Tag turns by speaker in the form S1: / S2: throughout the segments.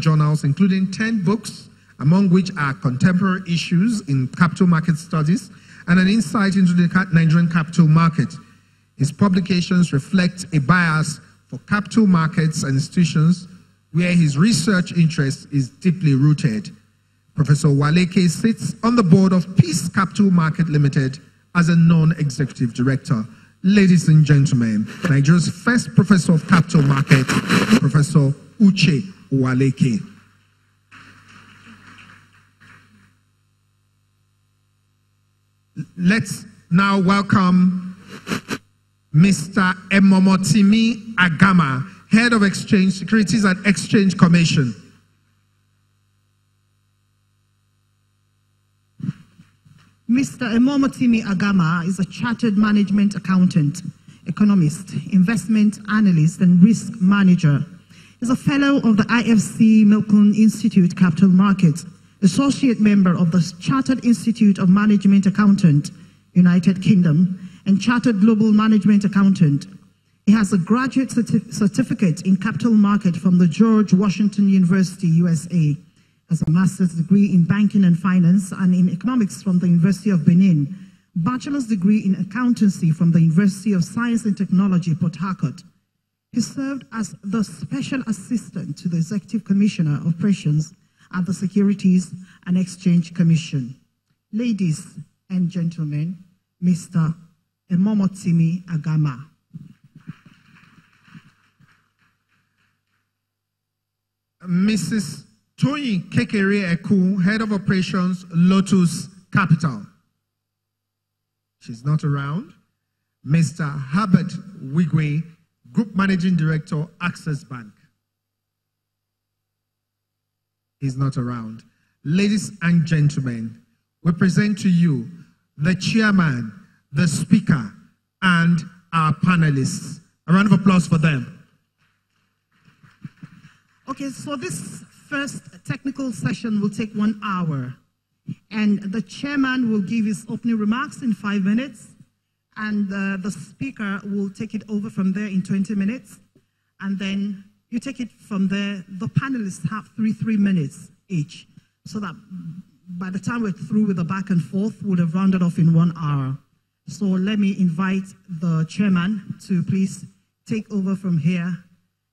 S1: journals, including 10 books, among which are contemporary issues in capital market studies and an insight into the Nigerian capital market. His publications reflect a bias for capital markets and institutions where his research interest is deeply rooted. Professor Uwaleke sits on the board of Peace Capital Market Limited as a non-executive director. Ladies and gentlemen, Nigeria's first professor of capital market, Professor Uche Uwaleke. Let's now welcome Mr. Emomotimi Agama, Head of Exchange Securities and Exchange Commission.
S2: Mr. Emomotimi Agama is a chartered management accountant, economist, investment analyst, and risk manager. He is a fellow of the IFC Milcom Institute Capital Markets, associate member of the Chartered Institute of Management Accountant, United Kingdom, and Chartered Global Management Accountant. He has a graduate certificate in capital market from the George Washington University, USA, has a master's degree in banking and finance and in economics from the University of Benin, bachelor's degree in accountancy from the University of Science and Technology, Port Harcourt. He served as the special assistant to the Executive Commissioner of Operations at the Securities and Exchange Commission. Ladies and gentlemen, Mr. Emomotimi Agama.
S1: Mrs. Toyin Kekere Eku, Head of Operations, Lotus Capital. She's not around. Mr. Herbert Wigwe, Group Managing Director, Access Bank. He's not around. Ladies and gentlemen, we present to you the chairman, the speaker, and our panelists. A round of applause for them.
S2: Okay, so this first technical session will take 1 hour, and the chairman will give his opening remarks in 5 minutes, and the speaker will take it over from there in 20 minutes, and then you take it from there. The panelists have 3 minutes each, so that by the time we're through with the back and forth, we'll have rounded off in 1 hour. So let me invite the chairman to please take over from here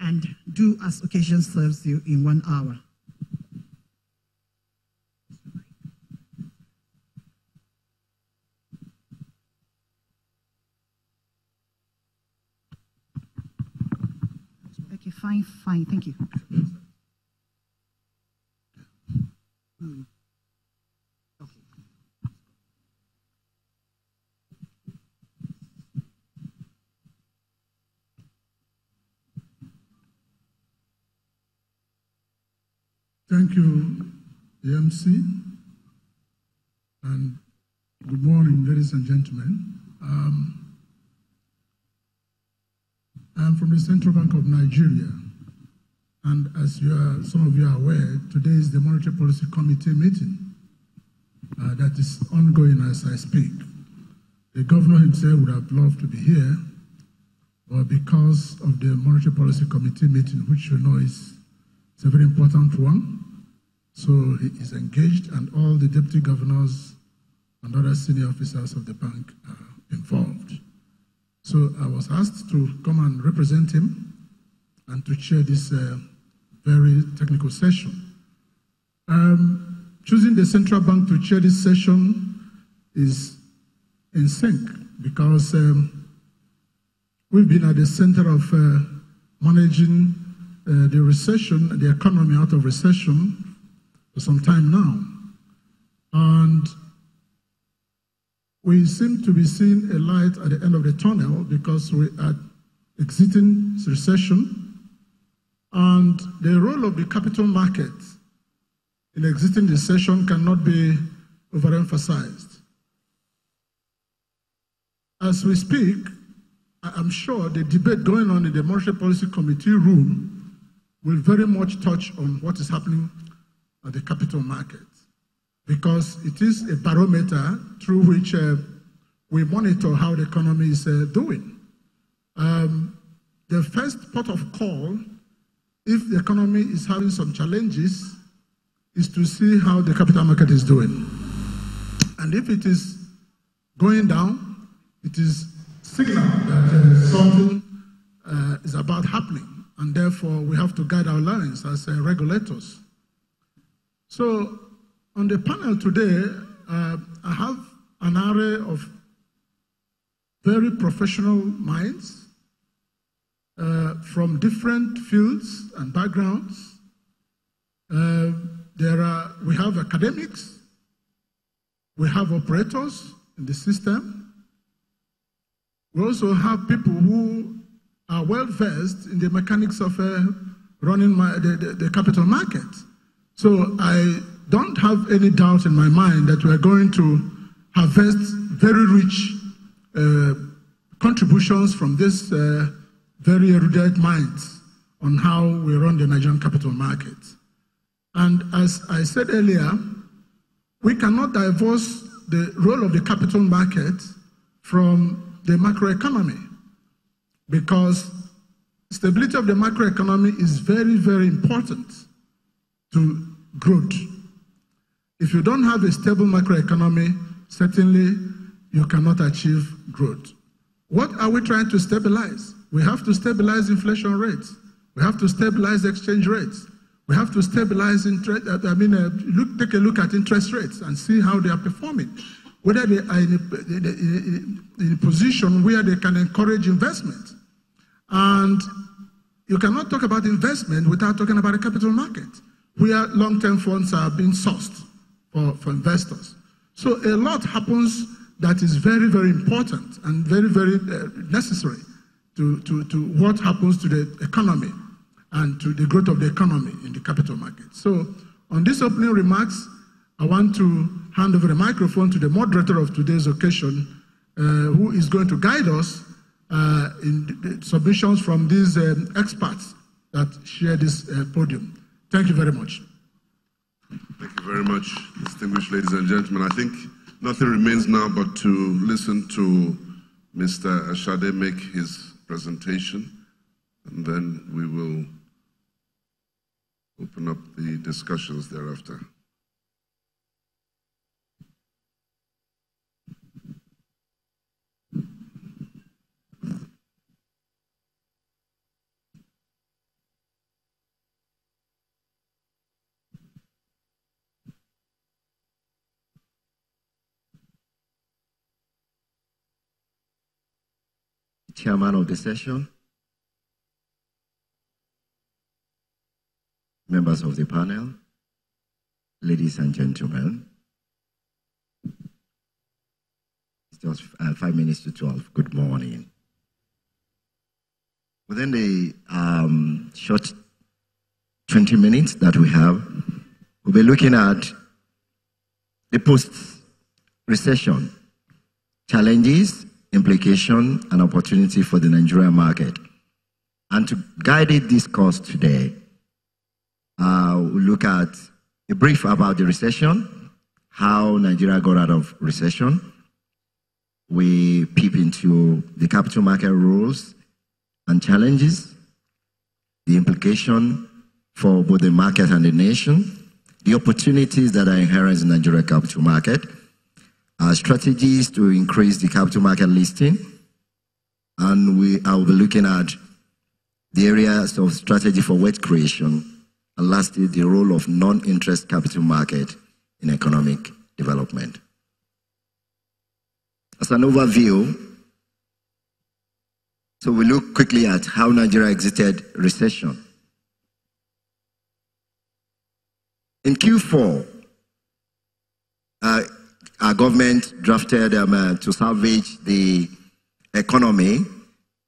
S2: and do as occasion serves you in 1 hour. Okay, fine, thank you.
S3: Thank you, the MC, and good morning, ladies and gentlemen. I'm from the Central Bank of Nigeria, and as some of you are aware, today is the Monetary Policy Committee meeting that is ongoing as I speak. The governor himself would have loved to be here, but because of the Monetary Policy Committee meeting, which you know is a very important one, so he is engaged, and all the deputy governors and other senior officers of the bank are involved. So I was asked to come and represent him and to chair this very technical session. Choosing the central bank to chair this session is in sync because we've been at the center of managing the recession, the economy out of recession for some time now. And we seem to be seeing a light at the end of the tunnel because we are exiting recession, and the role of the capital market in exiting the recession cannot be overemphasized. As we speak, I'm sure the debate going on in the Monetary Policy Committee room will very much touch on what is happening at the capital market, because it is a barometer through which we monitor how the economy is doing. The first port of call if the economy is having some challenges, is to see how the capital market is doing. And if it is going down, it is signal that something is about happening, and therefore we have to guide our learnings as regulators. So on the panel today, I have an array of very professional minds from different fields and backgrounds. We have academics, we have operators in the system. We also have people who are well versed in the mechanics of running the capital market. So I don't have any doubt in my mind that we are going to harvest very rich contributions from this very erudite minds on how we run the Nigerian capital market. And as I said earlier, we cannot divorce the role of the capital market from the macroeconomy, because stability of the macroeconomy is very, very important to growth. If you don't have a stable macroeconomy, certainly you cannot achieve growth. What are we trying to stabilize? We have to stabilize inflation rates. We have to stabilize exchange rates. We have to stabilize interest. Take a look at interest rates and see how they are performing. Whether they are in a position where they can encourage investment. And you cannot talk about investment without talking about a capital market, where long-term funds are being sourced for investors. So a lot happens that is very, very important and very, very necessary to what happens to the economy and to the growth of the economy in the capital market. So on these opening remarks, I want to hand over the microphone to the moderator of today's occasion, who is going to guide us in the submissions from these experts that share this podium. Thank you very much.
S4: Thank you very much, distinguished ladies and gentlemen. I think nothing remains now but to listen to Mr. Ashade make his presentation, and then we will open up the discussions thereafter.
S5: Chairman of the session, members of the panel, ladies and gentlemen, it's just 5 minutes to 12. Good morning. Within the short 20 minutes that we have, we'll be looking at the post-recession challenges, implication, and opportunity for the Nigerian market. And to guide the discourse today, we'll look at a brief about the recession, how Nigeria got out of recession. We peep into the capital market rules and challenges, the implication for both the market and the nation, the opportunities that are inherent in the Nigerian capital market, strategies to increase the capital market listing, and I will be looking at the areas of strategy for wealth creation, and lastly, the role of non-interest capital market in economic development. As an overview, so we look quickly at how Nigeria exited recession. In Q4, our government drafted to salvage the economy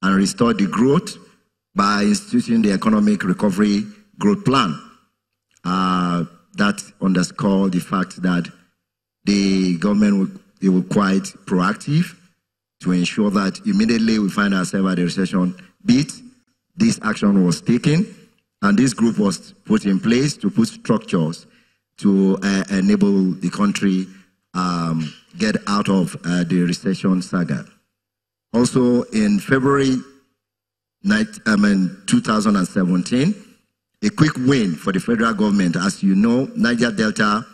S5: and restore the growth by instituting the Economic Recovery Growth Plan. That underscored the fact that the government were quite proactive to ensure that immediately we find ourselves at the recession beat, this action was taken, and this group was put in place to put structures to enable the country get out of the recession saga. Also, in February 2017, a quick win for the federal government. As you know, Niger Delta